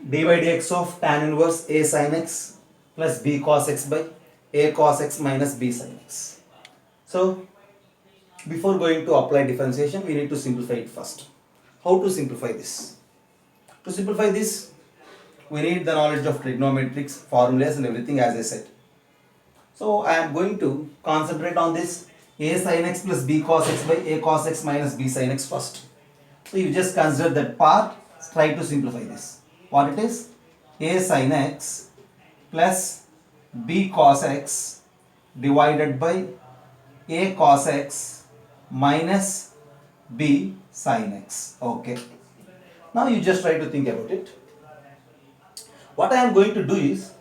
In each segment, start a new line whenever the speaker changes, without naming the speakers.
d by dx of tan inverse a sin x plus b cos x by a cos x minus b sin x. So before going to apply differentiation, we need to simplify it first. How to simplify this? To simplify this, we need the knowledge of trigonometrics, formulas and everything as I said. So I am going to concentrate on this a sin x plus b cos x by a cos x minus b sin x first. So you just consider that part, try to simplify this. What it is? A sin x plus b cos x divided by a cos x minus b sin x. Okay. Now you just try to think about it. What I am going to do is,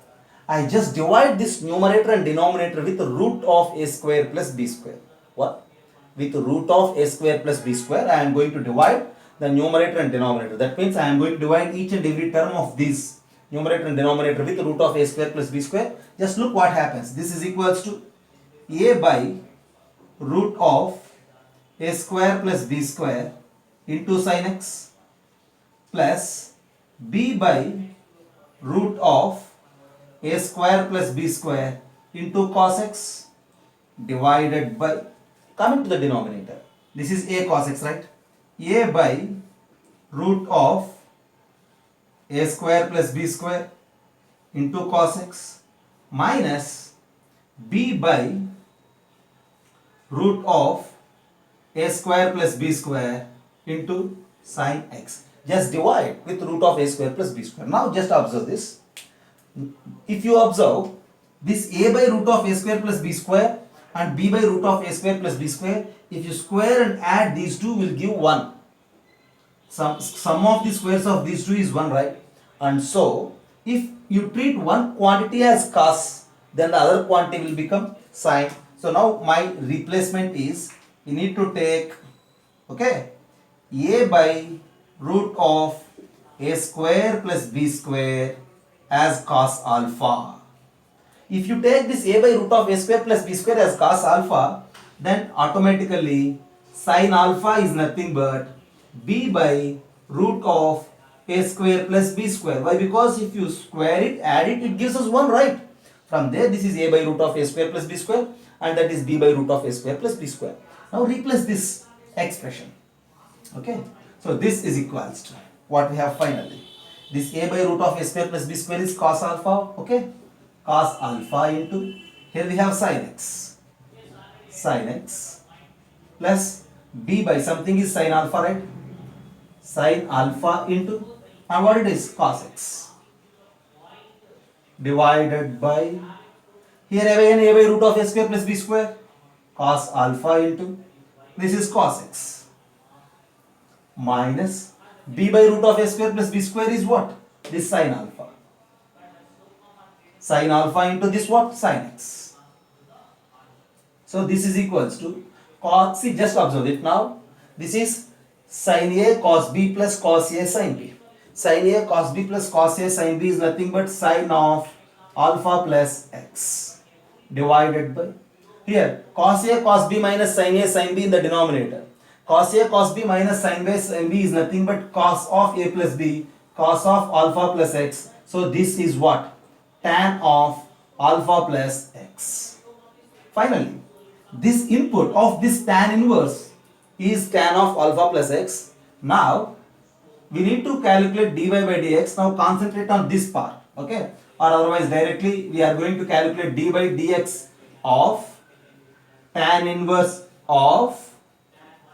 I just divide this numerator and denominator with the root of a square plus b square. What? With the root of a square plus b square, I am going to divide the numerator and denominator. That means I am going to divide each and every term of this numerator and denominator with the root of a square plus b square. Just look what happens. This is equals to a by root of a square plus b square into sin x plus b by root of a square plus b square into cos x divided by, coming to the denominator, this is a cos x, right? A by root of a square plus b square into cos x minus b by root of a square plus b square into sin x. Just divide with root of a square plus b square. Now just observe this. If you observe this a by root of a square plus b square and b by root of a square plus b square, if you square and add these two will give 1. Sum of the squares of these two is 1, right? And so if you treat one quantity as cos, then the other quantity will become sin. So now my replacement is, you need to take, okay, a by root of a square plus b square as cos alpha. If you take this a by root of a square plus b square as cos alpha, then automatically sin alpha is nothing but b by root of a square plus b square. Why? Because if you square it, add it, it gives us 1, right? From there, this is a by root of a square plus b square and that is b by root of a square plus b square. Now replace this expression. Okay. So this is equals to what we have finally. This a by root of a square plus b square is cos alpha. Okay. Cos alpha into, here we have sin x. Sin x plus b by something is sin alpha, right? Sin alpha into, and what it is? Cos x. Divided by, here again a by root of a square plus b square. Cos alpha into, this is cos x. Minus b by root of a square plus b square is what? This sin alpha. Sin alpha into this what? Sin x. So this is equals to cos, see, just observe it now. This is sin a cos b plus cos a sin b. Sin a cos b plus cos a sin b is nothing but sin of alpha plus x divided by, here cos a cos b minus sin a sin b in the denominator. Cos a cos b minus sin b is nothing but cos of a plus b, cos of alpha plus x. So this is what? Tan of alpha plus x. Finally, this input of this tan inverse is tan of alpha plus x. Now we need to calculate dy by dx. Now concentrate on this part, okay? Or otherwise directly we are going to calculate d by dx of tan inverse of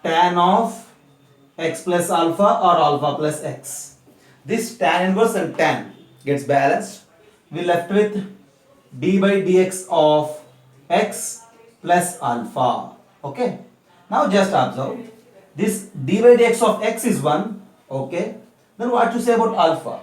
tan of x plus alpha or alpha plus x. This tan inverse and tan gets balanced. We left with d by dx of x plus alpha. Okay. Now just observe. This d by dx of x is 1. Okay. Then what to say about alpha?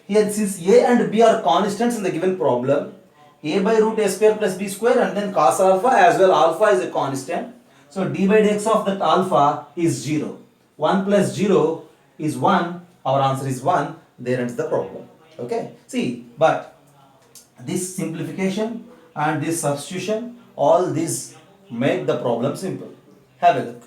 Here since a and b are constants in the given problem, a by root a square plus b square and then cos alpha as well, alpha is a constant. So d by dx of that alpha is 0. 1 plus 0 is 1. Our answer is 1. There ends the problem. Okay. See, but this simplification and this substitution, all these make the problem simple. Have a look.